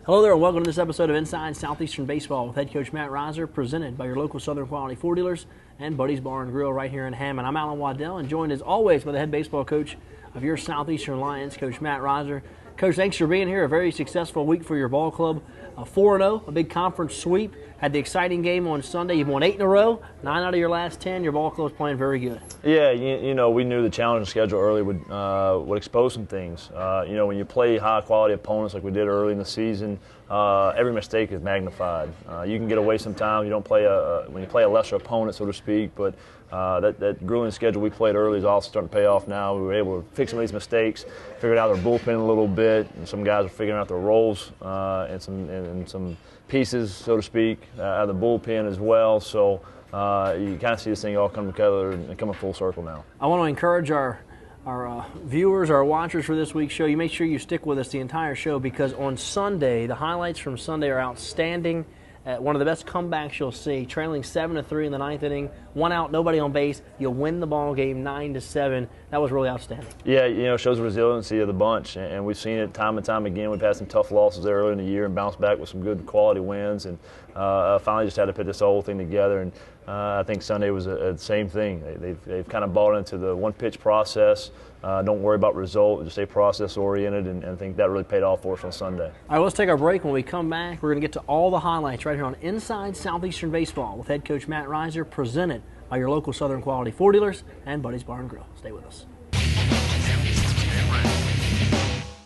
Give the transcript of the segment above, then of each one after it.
Hello there and welcome to this episode of Inside Southeastern Baseball with head coach Matt Reiser, presented by your local Southern Quality Ford dealers and Buddy's Bar and Grill right here in Hammond. I'm Alan Waddell and joined as always by the head baseball coach of your Southeastern Lions, Coach Matt Reiser. Coach, thanks for being here. A very successful week for your ball club. 4-0, a big conference sweep. Had the exciting game on Sunday. You've won 8 in a row, 9 out of your last 10. Your ball club's playing very good. Yeah, you know, we knew the challenging schedule early would expose some things. You know, when you play high-quality opponents like we did early in the season, every mistake is magnified. You can get away sometimes. You don't play when you play a lesser opponent, so to speak, but that grueling schedule we played early is also starting to pay off now. We were able to fix some of these mistakes, figured out their bullpen a little bit, and some guys are figuring out their roles and some pieces, so to speak, out of the bullpen as well. So you kind of see this thing all come together and come full circle now. I want to encourage our viewers, our watchers for this week's show. You make sure you stick with us the entire show because on Sunday, the highlights from Sunday are outstanding. One of the best comebacks you'll see, trailing 7-3 in the ninth inning, 1 out, nobody on base. You'll win the ball game 9-7. That was really outstanding. Yeah, you know, it shows the resiliency of the bunch, and we've seen it time and time again. We've had some tough losses there early in the year and bounced back with some good quality wins, and finally just had to put this whole thing together. And I think Sunday was the same thing. They've kind of bought into the one-pitch process. Don't worry about result, just stay process-oriented, and I think that really paid off for us on Sunday. All right, let's take our break. When we come back, we're going to get to all the highlights right here on Inside Southeastern Baseball with head coach Matt Reiser, presented by your local Southern Quality Ford dealers and Buddy's Bar and Grill. Stay with us.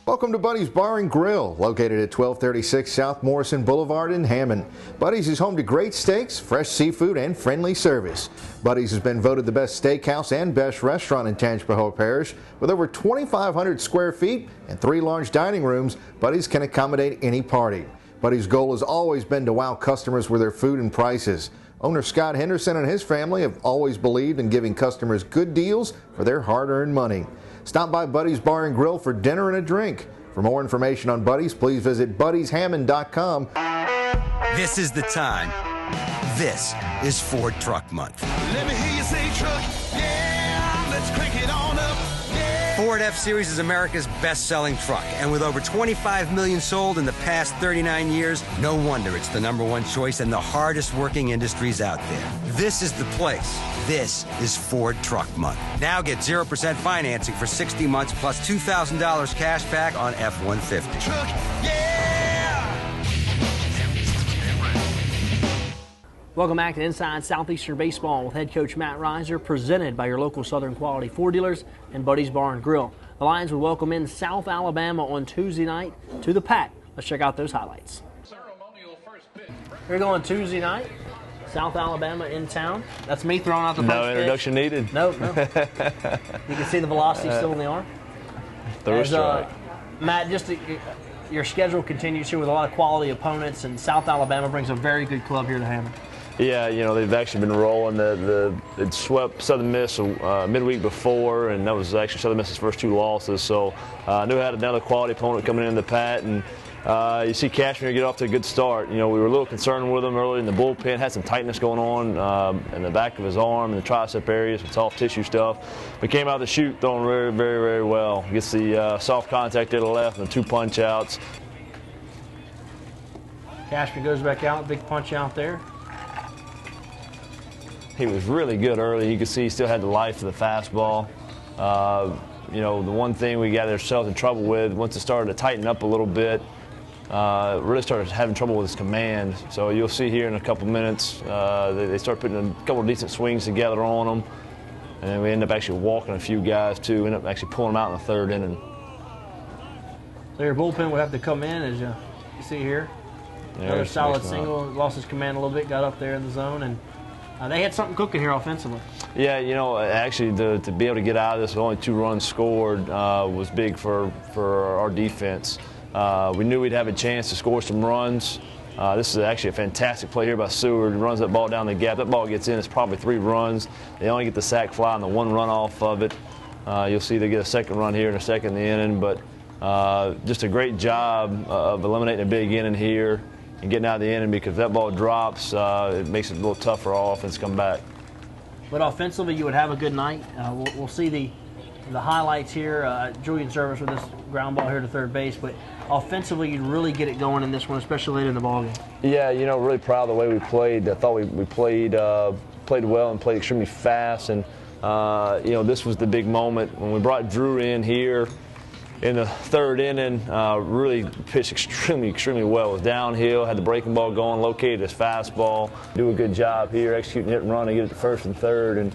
Welcome to Buddy's Bar and Grill, located at 1236 South Morrison Boulevard in Hammond. Buddy's is home to great steaks, fresh seafood, and friendly service. Buddy's has been voted the best steakhouse and best restaurant in Tangipahoa Parish. With over 2,500 square feet and 3 large dining rooms, Buddy's can accommodate any party. Buddy's goal has always been to wow customers with their food and prices. Owner Scott Henderson and his family have always believed in giving customers good deals for their hard-earned money. Stop by Buddy's Bar and Grill for dinner and a drink. For more information on Buddy's, please visit buddyshammond.com. This is the time. This is Ford Truck Month. Let me hear you say truck. Yeah, let's crank it on up. Yeah. Ford F-Series is America's best-selling truck, and with over 25 million sold in the past 39 years, no wonder it's the #1 choice in the hardest-working industries out there. This is the place. This is Ford Truck Month. Now get 0% financing for 60 months plus $2,000 cash back on F-150. Truck, yeah! Welcome back to Inside Southeastern Baseball with head coach Matt Reiser, presented by your local Southern Quality Ford dealers and Buddy's Bar and Grill. The Lions will welcome in South Alabama on Tuesday night to the Pat. Let's check out those highlights. We're going Tuesday night. South Alabama in town. That's me throwing out the first No introduction pitch. needed. No. You can see the velocity still in the arm. Throw strike. Matt, your schedule continues here with a lot of quality opponents, and South Alabama brings a very good club here to Hammond. Yeah, you know, they've actually been rolling. It swept Southern Miss midweek before, and that was actually Southern Miss's first 2 losses. So I knew I had another quality opponent coming in the Pat, and you see Cashmere get off to a good start. You know, we were a little concerned with him early in the bullpen. Had some tightness going on in the back of his arm and the tricep area, some soft tissue stuff. But came out of the chute throwing very, very, very well. Gets the soft contact to the left and the 2 punch outs. Cashmere goes back out, big punch out there. He was really good early. You could see he still had the life of the fastball. You know, the one thing we got ourselves in trouble with, once it started to tighten up a little bit, really started having trouble with his command. So you'll see here in a couple minutes, they start putting a couple of decent swings together on him. And then we end up actually walking a few guys, too. End up actually pulling them out in the 3rd inning. So your bullpen would have to come in, as you see here. Another solid single. Lost his command a little bit, got up there in the zone, and they had something cooking here offensively. Yeah, you know, actually to be able to get out of this with only 2 runs scored was big for our defense. We knew we'd have a chance to score some runs. This is actually a fantastic play here by Seward. He runs that ball down the gap. That ball gets in. It's probably 3 runs. They only get the sac fly and the 1 run off of it. You'll see they get a 2nd run here in a 2nd inning. But just a great job of eliminating a big inning here and getting out of the inning, because if that ball drops, it makes it a little tough for our offense to come back. But offensively, you would have a good night. We'll see the the highlights here. Julian service with this ground ball here to third base, but offensively, you really get it going in this one, especially late in the ballgame. Yeah, really proud of the way we played. I thought we played well and played extremely fast. And this was the big moment when we brought Drew in here in the third inning. Really pitched extremely well. It was downhill, had the breaking ball going, located his fastball. Do a good job here, executing hit and run and get it to first and third, and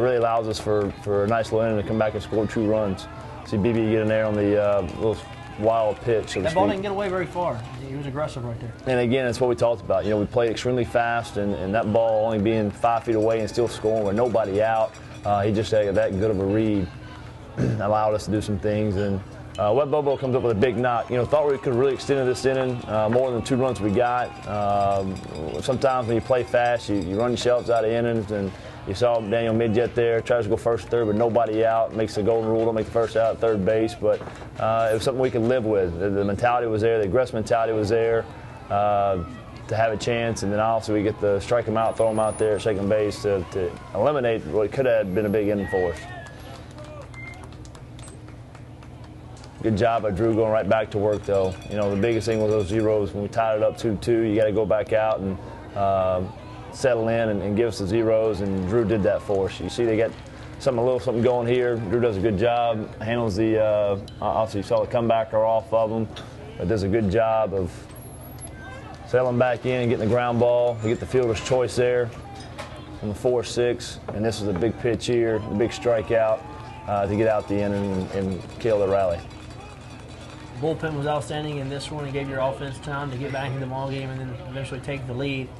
really allows us for a nice little inning to come back and score 2 runs. See BB get in there on the little wild pitch. So that ball didn't get away very far. He was aggressive right there. And again, that's what we talked about. We played extremely fast, and that ball only being 5 feet away and still scoring with nobody out. He just had that good of a read, allowed us to do some things. And Wet Bobo comes up with a big knock. Thought we could really extend this inning more than 2 runs we got. Sometimes when you play fast, you run yourselves out of innings, and you saw Daniel Midget there, tries to go first, third, but nobody out. Makes the golden rule, don't make the first out at third base. But it was something we could live with. The mentality was there, the aggressive mentality was there to have a chance. And then also we get to strike him out, throw him out there at second base to eliminate what could have been a big inning for us. Good job by Drew going right back to work, though. The biggest thing was those zeros. When we tied it up 2-2, you got to go back out and settle in and give us the zeros, and Drew did that for us. You see they got a little something going here. Drew does a good job, handles the, obviously you saw the comebacker off of him, but does a good job of settling back in and getting the ground ball. We get the fielder's choice there on the 4-6, and this is a big pitch here, the big strikeout to get out the inning and kill the rally. Bullpen was outstanding in this one. It gave your offense time to get back in the ballgame and then eventually take the lead.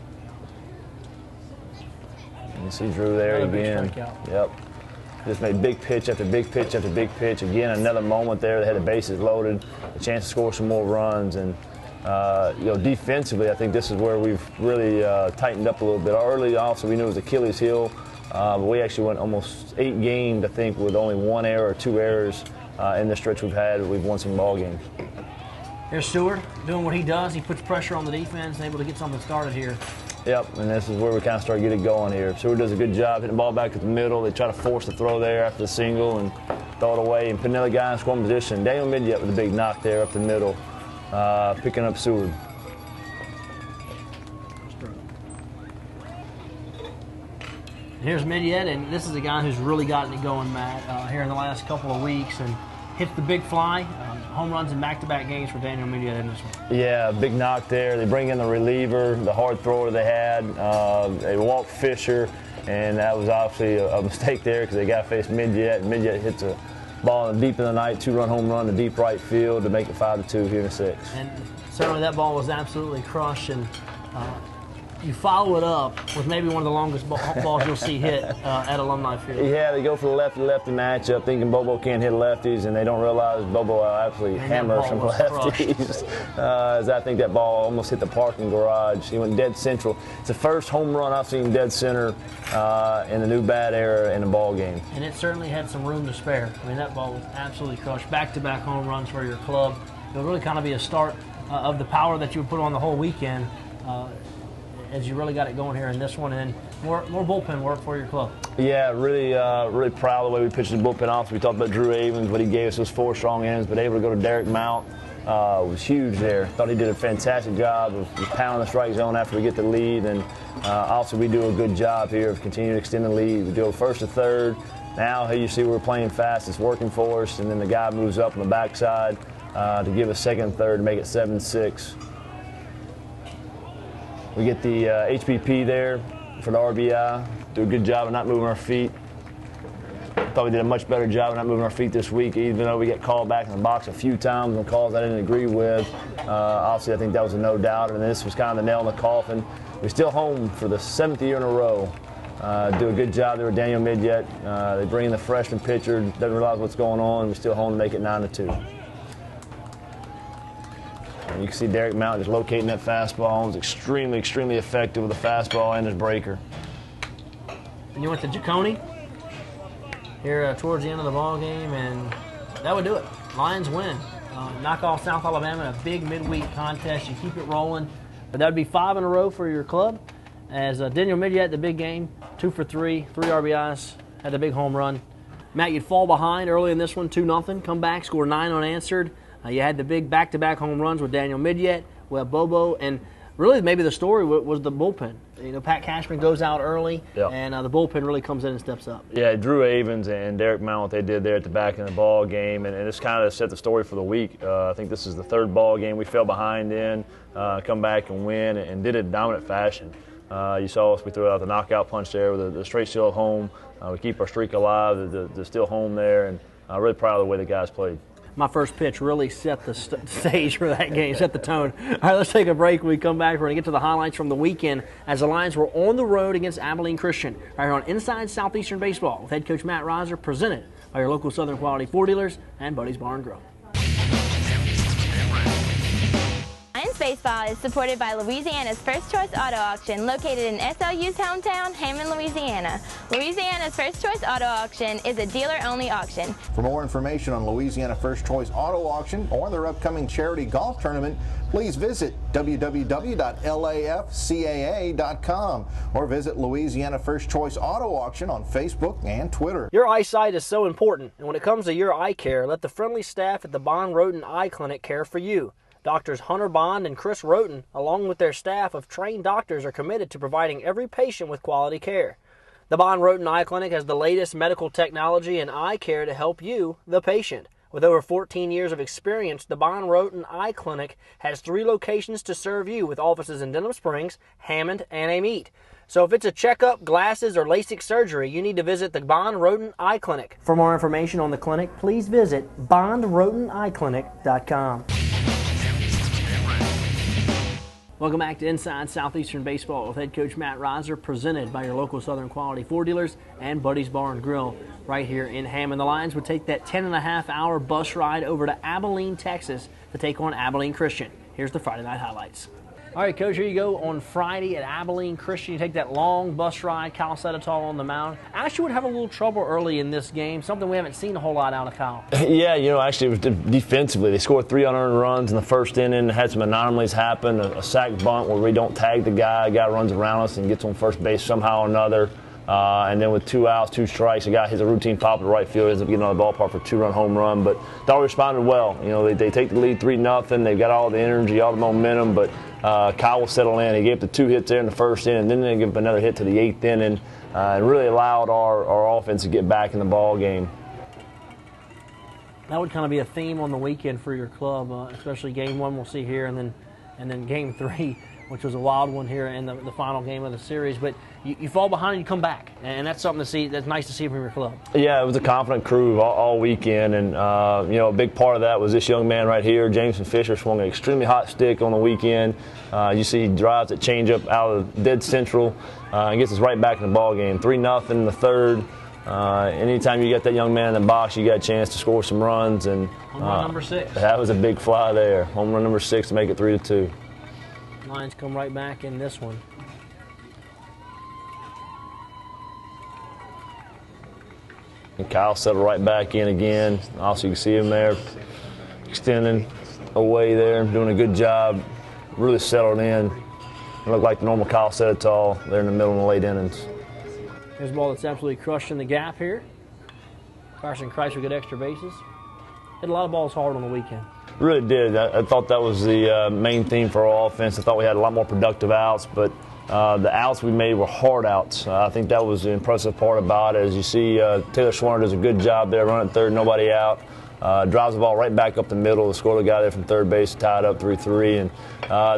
You see Drew there Another again. big strikeout. Yep. Just made big pitch after big pitch after big pitch. Again, another moment there. They had the bases loaded, a chance to score some more runs. And, defensively, I think this is where we've really tightened up a little bit. Early also, we knew it was Achilles heel. But we actually went almost 8 games, I think, with only 1 error or 2 errors in the stretch we've had. We've won some ball games. Here's Stewart doing what he does. He puts pressure on the defense and able to get something started here. Yep, and this is where we kind of start getting it going here. Stewart does a good job hitting the ball back at the middle. They try to force the throw there after the single and throw it away and put another guy in scoring position. Daniel Midget with a big knock there up the middle, picking up Seward. Here's Midget, and this is a guy who's really gotten it going, Matt, here in the last couple of weeks, and hits the big fly. Home runs in back-to-back games for Daniel Midget in this one. Yeah, big knock there. They bring in the reliever, the hard thrower they had. They walked Fisher, and that was obviously a mistake there because they got to face Midget. Midget hits a ball deep in the night, 2-run home run to deep right field to make it 5-2 here in the 6th. And certainly that ball was absolutely crushed, and you follow it up with maybe one of the longest balls you'll see hit at Alumni Field. Yeah, they go for the lefty-lefty matchup, thinking Bobo can't hit lefties, and they don't realize Bobo actually hammers some lefties. As I think that ball almost hit the parking garage. He went dead central. It's the first home run I've seen dead center in the new bat era in the ball game. And it certainly had some room to spare. I mean, that ball was absolutely crushed. Back-to-back home runs for your club. It'll really kind of be a start of the power that you would put on the whole weekend. As you really got it going here in this one, and more bullpen work for your club. Yeah, really proud of the way we pitched the bullpen off. We talked about Drew Avens, what he gave us those 4 strong innings, but able to go to Derek Mount was huge there. Thought he did a fantastic job of pounding the strike zone after we get the lead, and also we do a good job here of continuing to extend the lead. We go first to third. Now here you see we're playing fast. It's working for us, and then the guy moves up on the backside to give us second and third to make it 7-6. We get the HPP there for the RBI. Do a good job of not moving our feet. Thought we did a much better job of not moving our feet this week, even though we get called back in the box a few times on calls I didn't agree with. Obviously, I think that was a no doubt, and this was kind of the nail in the coffin. We're still home for the 7th year in a row. Do a good job there with Daniel Midget. They bring in the freshman pitcher, doesn't realize what's going on. We're still home to make it 9-2. You can see Derek Mount just locating that fastball. He was extremely effective with the fastball and his breaker. And you went to Jaconi here towards the end of the ball game, and that would do it. Lions win. Knock off South Alabama in a big midweek contest. You keep it rolling. But that would be 5 in a row for your club. As Daniel Midget had the big game, 2 for 3, 3 RBIs, had the big home run. Matt, you'd fall behind early in this one, 2-0, come back, score 9 unanswered. You had the big back-to-back home runs with Daniel Midyet, with Bobo, and really maybe the story was the bullpen. Pat Cashman goes out early, and the bullpen really comes in and steps up. Yeah, Drew Avens and Derek Mount, what they did there at the back of the ball game, and it's kind of set the story for the week. I think this is the third ball game we fell behind in, come back and win, and did it in dominant fashion. You saw us, we threw out the knockout punch there with the straight steal home. We keep our streak alive, the steal home there, and really proud of the way the guys played. My first pitch really set the stage for that game, set the tone. All right, let's take a break. When we come back, we're going to get to the highlights from the weekend as the Lions were on the road against Abilene Christian. Right here on Inside Southeastern Baseball with head coach Matt Riser, presented by your local Southern Quality Ford dealers and Buddy's Bar and Grill. Lions baseball is supported by Louisiana's First Choice Auto Auction, located in SLU's hometown, Hammond, Louisiana. Louisiana's First Choice Auto Auction is a dealer-only auction. For more information on Louisiana First Choice Auto Auction or their upcoming charity golf tournament, please visit www.lafcaa.com or visit Louisiana First Choice Auto Auction on Facebook and Twitter. Your eyesight is so important, and when it comes to your eye care, let the friendly staff at the Bond Roten Eye Clinic care for you. Doctors Hunter Bond and Chris Roten, along with their staff of trained doctors, are committed to providing every patient with quality care. The Bond Roten Eye Clinic has the latest medical technology and eye care to help you, the patient. With over 14 years of experience, the Bond Roten Eye Clinic has 3 locations to serve you, with offices in Denham Springs, Hammond, and Amite. So if it's a checkup, glasses, or LASIK surgery, you need to visit the Bond Roten Eye Clinic. For more information on the clinic, please visit bondroteneyeclinic.com. Welcome back to Inside Southeastern Baseball with head coach Matt Riser, presented by your local Southern Quality Ford dealers and Buddy's Bar and Grill right here in Hammond. The Lions would take that 10.5-hour bus ride over to Abilene, Texas to take on Abilene Christian. Here's the Friday night highlights. All right, Coach, here you go on Friday at Abilene Christian. You take that long bus ride, Kyle Sedetall on the mound. Actually would have a little trouble early in this game, something we haven't seen a whole lot out of Kyle. Yeah, actually it was defensively. They scored 3 unearned runs in the first inning, had some anomalies happen, a sack bunt where we don't tag the guy runs around us and gets on first base somehow or another. And then with 2 outs, 2 strikes, the guy hits a routine pop to right field, ends up getting on the ballpark for a 2-run home run. But thought we responded well. They take the lead 3-0. They've got all the energy, all the momentum, but Kyle will settle in. He gave the 2 hits there in the first inning, and then they give up another hit to the 8th inning, and really allowed our offense to get back in the ball game. That would kind of be a theme on the weekend for your club, especially game 1 we'll see here, and then game 3, which was a wild one here in the final game of the series. But you fall behind and you come back, and that's something to see. That's nice to see from your club. Yeah, it was a confident crew all weekend, and a big part of that was this young man right here, Jameson Fisher, swung an extremely hot stick on the weekend. You see he drives that changeup out of dead central and gets us right back in the ball game. 3-0 in the third. Anytime you get that young man in the box, you got a chance to score some runs. And home run number 6. That was a big fly there. Home run number 6 to make it 3-2. Lions come right back in this one. And Kyle settled right back in again. Also, you can see him there extending away there, doing a good job. Really settled in. Looked like the normal Kyle Sedetall there in the middle of the late innings. Here's a ball that's absolutely crushing the gap here. Carson Kreis with good extra bases. Hit a lot of balls hard on the weekend. Really did. I thought that was the main theme for our offense. I thought we had a lot more productive outs, but the outs we made were hard outs. I think that was the impressive part about it. As you see, Taylor Schwarner does a good job there, running third, nobody out. Drives the ball right back up the middle to score the guy there from third base, tied up 3-3. And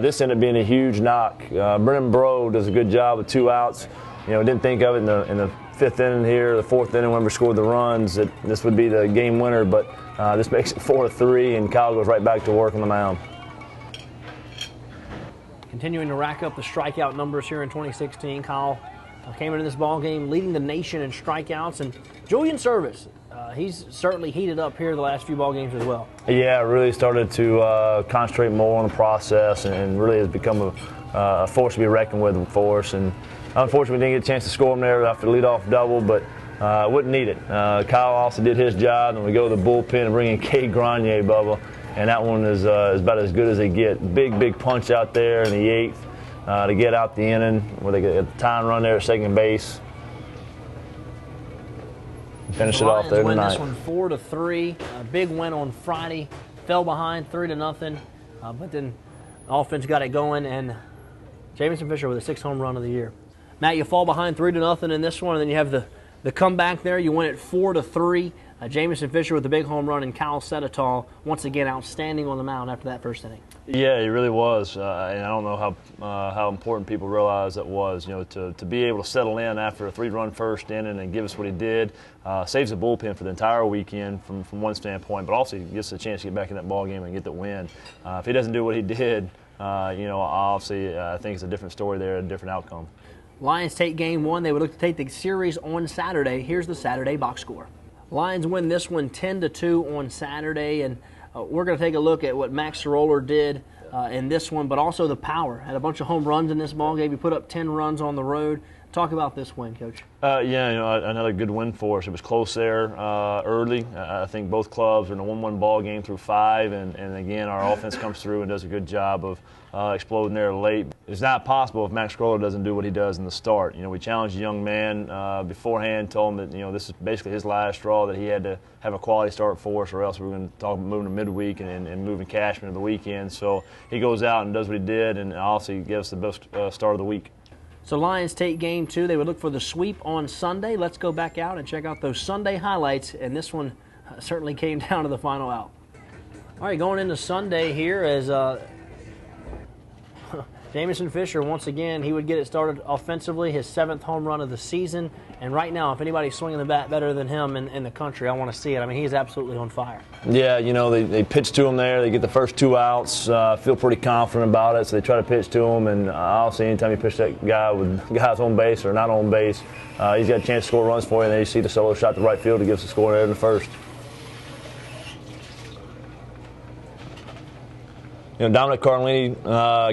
this ended up being a huge knock. Brennan Bro does a good job with 2 outs. Didn't think of it in the 5th inning here, the 4th inning when we scored the runs, that this would be the game winner, but this makes it 4-3, and Kyle goes right back to work on the mound. Continuing to rack up the strikeout numbers here in 2016, Kyle came into this ball game leading the nation in strikeouts, and Julian Service, he's certainly heated up here the last few ball games as well. Yeah, really started to concentrate more on the process, and really has become a force to be reckoned with for us. And unfortunately, we didn't get a chance to score him there after the leadoff double, but wouldn't need it. Kyle also did his job, and we go to the bullpen and bring in Kay Grenier, Bubba, and that one is about as good as they get. Big punch out there in the 8th to get out the inning, where they get a tying run there at second base. finish it off there win tonight. This one 4-3. A big win on Friday. Fell behind 3-0, but then offense got it going, and Jamison Fisher with a 6th home run of the year. Matt, you fall behind 3-0 in this one, and then you have the comeback there. You win it 4-3. Jamison Fisher with a big home run, and Kyle Sedetall once again outstanding on the mound after that first inning. Yeah, he really was, and I don't know how important people realize that was. You know, to be able to settle in after a 3-run first inning and give us what he did, saves the bullpen for the entire weekend from one standpoint, but also gives us a chance to get back in that ball game and get the win. If he doesn't do what he did, you know, obviously I think it's a different story there, a different outcome. Lions take game 1. They would look to take the series on Saturday. Here's the Saturday box score. Lions win this one 10-2 on Saturday, and we're going to take a look at what Max Soroller did in this one, but also the power. Had a bunch of home runs in this ball game. He put up 10 runs on the road. Talk about this win, Coach. Yeah, you know, another good win for us. It was close there early. I think both clubs are in a 1-1 ball game through 5, and again, our offense comes through and does a good job of exploding there late. It's not possible if Max Soroller doesn't do what he does in the start. You know, we challenged the young man beforehand, told him that, you know, this is basically his last straw, that he had to have a quality start for us, or else we were going to talk about moving to midweek and moving Cashman to the weekend. So he goes out and does what he did, and obviously gives us the best start of the week. So Lions take game 2. They would look for the sweep on Sunday. Let's go back out and check out those Sunday highlights, and this one certainly came down to the final out. All right, going into Sunday here as Jamison Fisher, once again, he would get it started offensively, his 7th home run of the season. And right now, if anybody's swinging the bat better than him in the country, I want to see it. I mean, he's absolutely on fire. Yeah, you know, they pitch to him there. They get the first 2 outs, feel pretty confident about it, so they try to pitch to him. And obviously, anytime you pitch that guy with guys on base or not on base, he's got a chance to score runs for you. And then you see the solo shot to right field to give us the score there in the first. You know, Dominic Carlini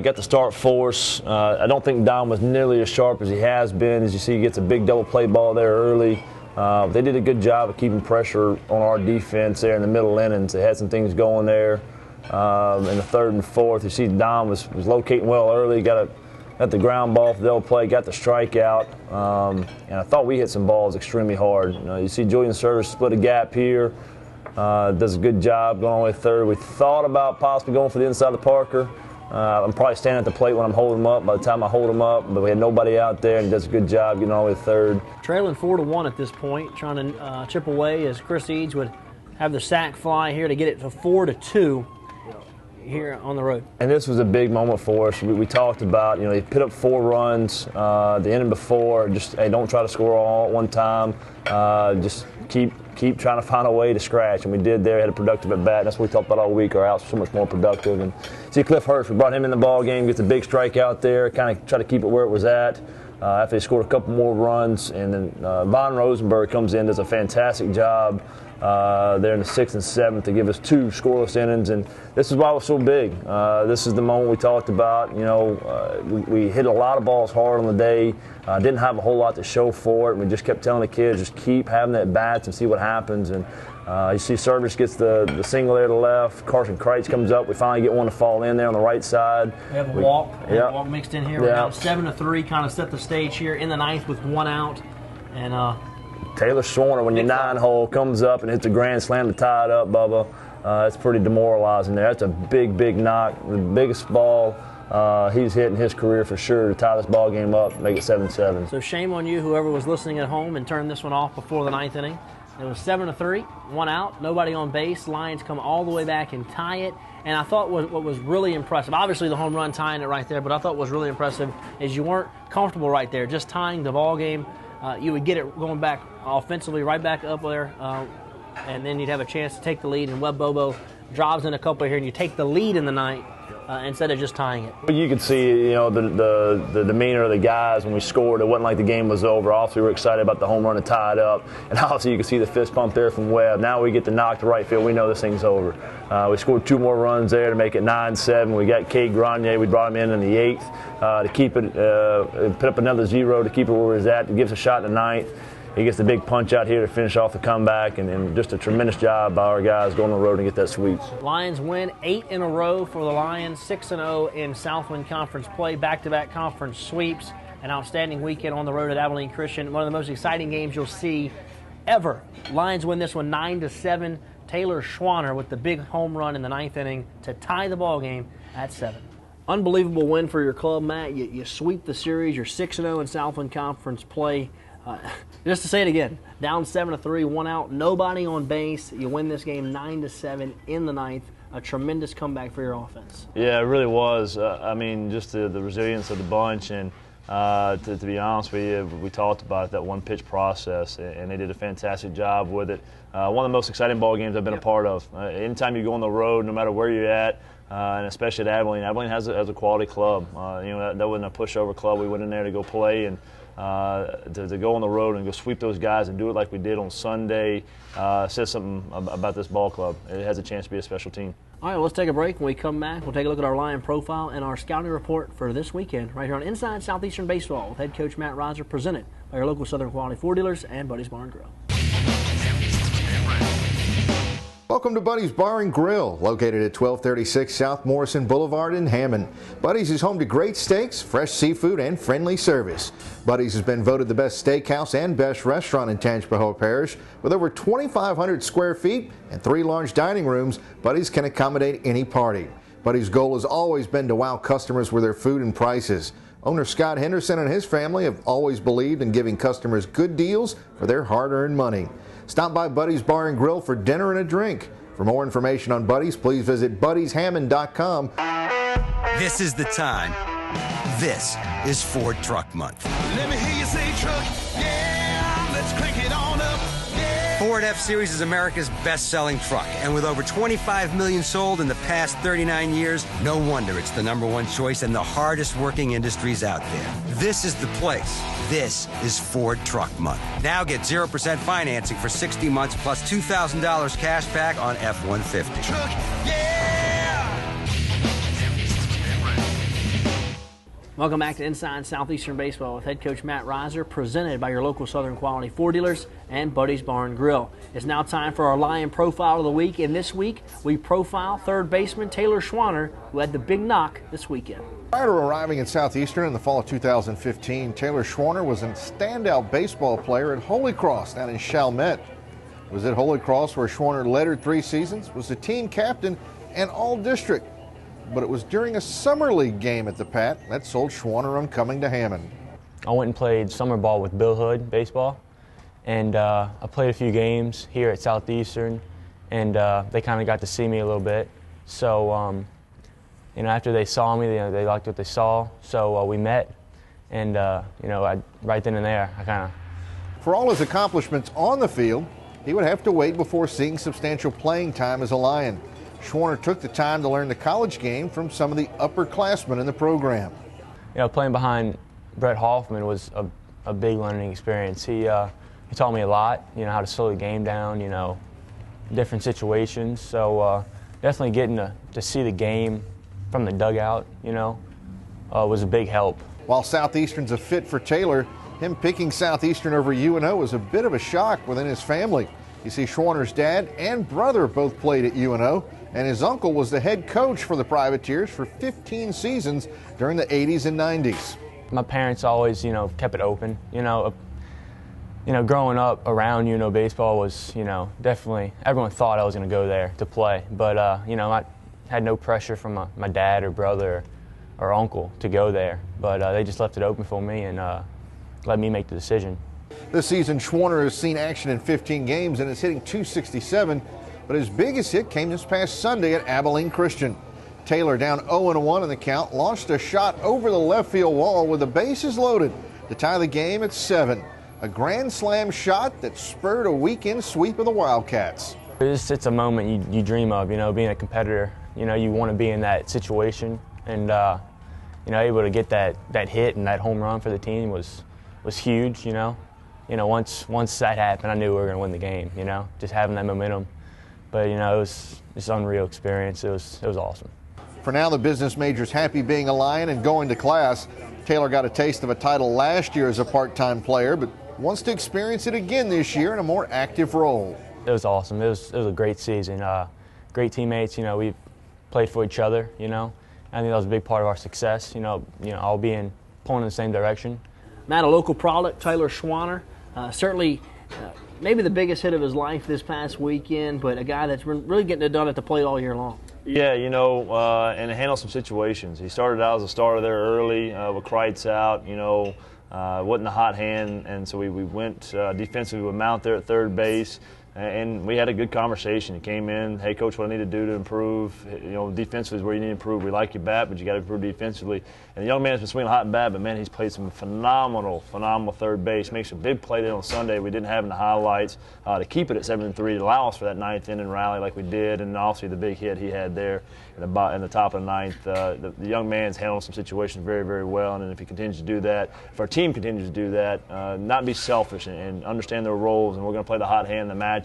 got the start for us. I don't think Dom was nearly as sharp as he has been. As you see, he gets a big double play ball there early. They did a good job of keeping pressure on our defense there in the middle innings. They had some things going there in the 3rd and 4th. You see Dom was locating well early, got the ground ball for the double play, got the strikeout. And I thought we hit some balls extremely hard. You see Julian Service split a gap here. Does a good job going all the way 3rd. We thought about possibly going for the inside of Parker. I'm probably standing at the plate when I'm holding him up by the time I hold him up, but we had nobody out there, and he does a good job getting all the way 3rd. Trailing 4-1 at this point, trying to chip away as Chris Eads would have the sac fly here to get it to 4-2 here on the road. And this was a big moment for us. We talked about, you know, they put up 4 runs the inning before. Just, hey, don't try to score all at one time. Just keep trying to find a way to scratch, and we did there. Had a productive at bat. That's what we talked about all week. Our outs were so much more productive. And see Cliff Hurst, we brought him in the ball game, gets a big strikeout there, kind of try to keep it where it was at. After they scored a couple more runs, and then Von Rosenberg comes in, does a fantastic job there in the 6th and 7th to give us 2 scoreless innings, and this is why it was so big. This is the moment we talked about. You know, we hit a lot of balls hard on the day. Didn't have a whole lot to show for it. And we just kept telling the kids, just keep having that bats and see what happens. And you see Service gets the single there to left. Carson Kreitz comes up. We finally get one to fall in there on the right side. We have a walk. Yeah. Walk mixed in here. We're down 7-3, kind of set the stage here in the 9th with 1 out. And Taylor Schwarner, when your 9-hole comes up and hits a grand slam to tie it up, Bubba, it's pretty demoralizing there. That's a big, big knock. The biggest ball he's hit in his career for sure to tie this ball game up, make it 7-7. So shame on you, whoever was listening at home and turned this one off before the 9th inning. It was 7-3, 1 out, nobody on base. Lions come all the way back and tie it. And I thought what was really impressive, obviously the home run tying it right there, but I thought what was really impressive is you weren't comfortable right there, just tying the ball game. You would get it going back offensively right back up there, and then you'd have a chance to take the lead, and Webb Bobo drives in a couple here, and you take the lead in the 9th instead of just tying it. You could see, you know, the demeanor of the guys when we scored. It wasn't like the game was over. Obviously, we were excited about the home run to tie it up, and obviously you could see the fist pump there from Webb. Now we get the knock to right field. We know this thing's over. We scored 2 more runs there to make it 9-7. We got Cade Grenier. We brought him in the 8th to keep it, put up another 0 to keep it where it was at, to give us a shot in the 9th. He gets the big punch out here to finish off the comeback, and just a tremendous job by our guys going on the road and get that sweep. Lions win 8 in a row for the Lions, 6-0 in Southland Conference play, back-to-back conference sweeps, an outstanding weekend on the road at Abilene Christian. One of the most exciting games you'll see ever. Lions win this one 9-7. Taylor Schwanner with the big home run in the 9th inning to tie the ball game at 7. Unbelievable win for your club, Matt. You sweep the series. You're 6-0 in Southland Conference play. Just to say it again, down 7-3, 1 out, nobody on base. You win this game 9-7 in the 9th. A tremendous comeback for your offense. Yeah, it really was. I mean, just the resilience of the bunch, and to be honest with you, we talked about that one-pitch process, and they did a fantastic job with it. One of the most exciting ball games I've been a part of. Anytime you go on the road, no matter where you're at, and especially at Abilene has a quality club. That wasn't a pushover club. We went in there to go play, and to go on the road and go sweep those guys and do it like we did on Sunday says something about this ball club. It has a chance to be a special team. All right, let's take a break. When we come back, we'll take a look at our Lion profile and our scouting report for this weekend right here on Inside Southeastern Baseball with head coach Matt Riser, presented by your local Southern Quality Ford dealers and Buddy's Bar and Grill. Welcome to Buddy's Bar and Grill, located at 1236 South Morrison Boulevard in Hammond. Buddy's is home to great steaks, fresh seafood, and friendly service. Buddy's has been voted the best steakhouse and best restaurant in Tangipahoa Parish. With over 2,500 square feet and 3 large dining rooms, Buddy's can accommodate any party. Buddy's goal has always been to wow customers with their food and prices. Owner Scott Henderson and his family have always believed in giving customers good deals for their hard-earned money. Stop by Buddy's Bar and Grill for dinner and a drink. For more information on Buddy's, please visit buddyshammond.com. This is the time. This is Ford Truck Month. Let me hear you say truck, yeah, let's crank it on up, yeah. Ford F-Series is America's best-selling truck, and with over 25 million sold in the past 39 years, no wonder it's the #1 choice in the hardest-working industries out there. This is the place. This is Ford Truck Month. Now get 0% financing for 60 months plus $2,000 cash back on F-150. Truck, yeah. Welcome back to Inside Southeastern Baseball with head coach Matt Riser, presented by your local Southern Quality Ford dealers and Buddy's Bar and Grill. It's now time for our Lion Profile of the Week, and this week we profile third baseman Taylor Schwanner, who had the big knock this weekend. Prior to arriving at Southeastern in the fall of 2015, Taylor Schwanner was a standout baseball player at Holy Cross down in Chalmette. It was at Holy Cross where Schwanner lettered 3 seasons, was the team captain and all-district. But it was during a summer league game at the Pat that sold Schwanner on coming to Hammond. I went and played summer ball with Bill Hood baseball, and I played a few games here at Southeastern, and they kind of got to see me a little bit. So, after they saw me, they liked what they saw, so we met, and right then and there, I kind of. For all his accomplishments on the field, he would have to wait before seeing substantial playing time as a Lion. Schwanner took the time to learn the college game from some of the upperclassmen in the program. Playing behind Brett Hoffman was a big learning experience. He taught me a lot, how to slow the game down, different situations. So definitely getting to see the game from the dugout, was a big help. While Southeastern's a fit for Taylor, him picking Southeastern over UNO was a bit of a shock within his family. You see, Schwanner's dad and brother both played at UNO, and his uncle was the head coach for the Privateers for 15 seasons during the 80s and 90s. My parents always, kept it open. Growing up around baseball was, definitely, everyone thought I was going to go there to play. But, I had no pressure from my dad or brother or uncle to go there. But they just left it open for me and let me make the decision. This season, Schwanner has seen action in 15 games and is hitting .267, but his biggest hit came this past Sunday at Abilene Christian. Taylor, down 0-1 in the count, launched a shot over the left field wall with the bases loaded to tie the game at 7. A grand slam shot that spurred a weekend sweep of the Wildcats. It's a moment you dream of, being a competitor. You want to be in that situation, and able to get that hit and that home run for the team was huge. Once that happened, I knew we were going to win the game. Just having that momentum. But it was just an unreal experience. It was awesome. For now, the business major's happy being a Lion and going to class. Taylor got a taste of a title last year as a part-time player, but wants to experience it again this year in a more active role. It was awesome. It was a great season. Great teammates. We played for each other. I think that was a big part of our success. All being pulling in the same direction. Matt, a local product, Taylor Schwanner, certainly maybe the biggest hit of his life this past weekend, but a guy that's really getting it done at the plate all year long. Yeah, you know, and handle some situations. He started out as a starter there early with Kreitz out, you know, wasn't a hot hand, and so we went defensively with Mount there at third base. And we had a good conversation. He came in, hey, Coach, what I need to do to improve? You know, defensively is where you need to improve. We like your bat, but you got to improve defensively. And the young man's been swinging hot and bad, but, man, he's played some phenomenal third base. Makes a big play there on Sunday we didn't have in the highlights to keep it at 7-3 to allow us for that ninth inning rally like we did, and obviously the big hit he had there in the top of the ninth. The young man's handling some situations very, very well, and if he continues to do that, if our team continues to do that, not be selfish and understand their roles, and we're going to play the hot hand in the matchups,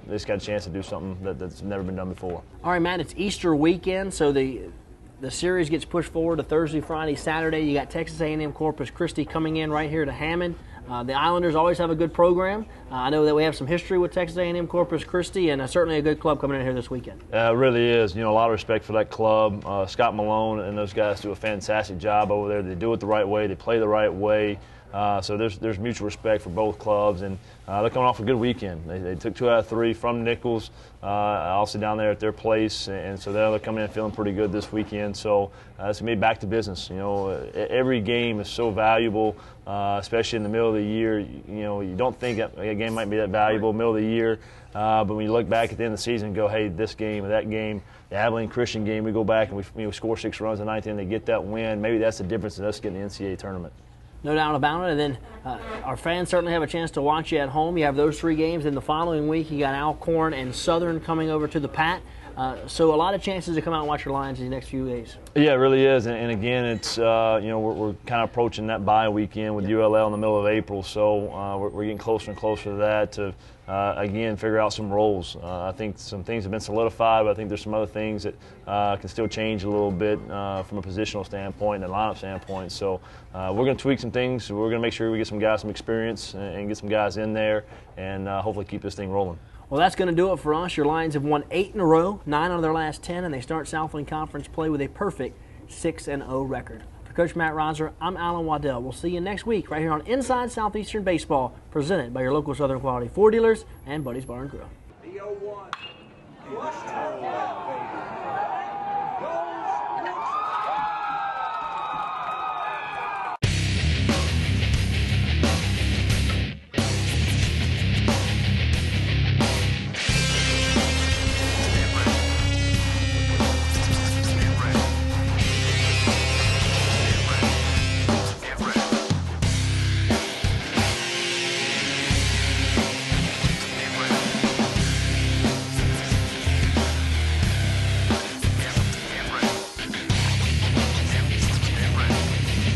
it's got a chance to do something that's never been done before. All right, Matt, it's Easter weekend, so the series gets pushed forward to Thursday, Friday, Saturday. You got Texas A&M Corpus Christi coming in right here to Hammond. The Islanders always have a good program. I know that we have some history with Texas A&M Corpus Christi, and certainly a good club coming in here this weekend. It really is. You know, a lot of respect for that club. Scott Malone and those guys do a fantastic job over there. They do it the right way. They play the right way. So there's mutual respect for both clubs, and they're coming off a good weekend. They took 2 out of 3 from Nichols, also down there at their place, and so they're coming in feeling pretty good this weekend. So it's going to be back to business. You know, every game is so valuable, especially in the middle of the year. You know, you don't think a game might be that valuable middle of the year, but when you look back at the end of the season and go, hey, this game or that game, the Abilene Christian game, we go back and we score 6 runs in the ninth inning, they get that win. Maybe that's the difference in us getting the NCAA tournament. No doubt about it. And then our fans certainly have a chance to watch you at home. You have those 3 games. Then the following week, you got Alcorn and Southern coming over to the Pat. So a lot of chances to come out and watch your Lions these next few days. Yeah, it really is. And again, it's you know, we're kind of approaching that bye weekend with ULL in the middle of April. So we're getting closer and closer to that to again figure out some roles. I think some things have been solidified, but I think there's some other things that can still change a little bit from a positional standpoint and a lineup standpoint. So we're going to tweak some things. We're going to make sure we get some guys some experience and get some guys in there and hopefully keep this thing rolling. Well, that's going to do it for us. Your Lions have won 8 in a row, 9 out of their last 10, and they start Southland Conference play with a perfect 6-0 record. For Coach Matt Reiser, I'm Alan Waddell. We'll see you next week right here on Inside Southeastern Baseball, presented by your local Southern Quality Ford dealers and Buddy's Bar and Grill.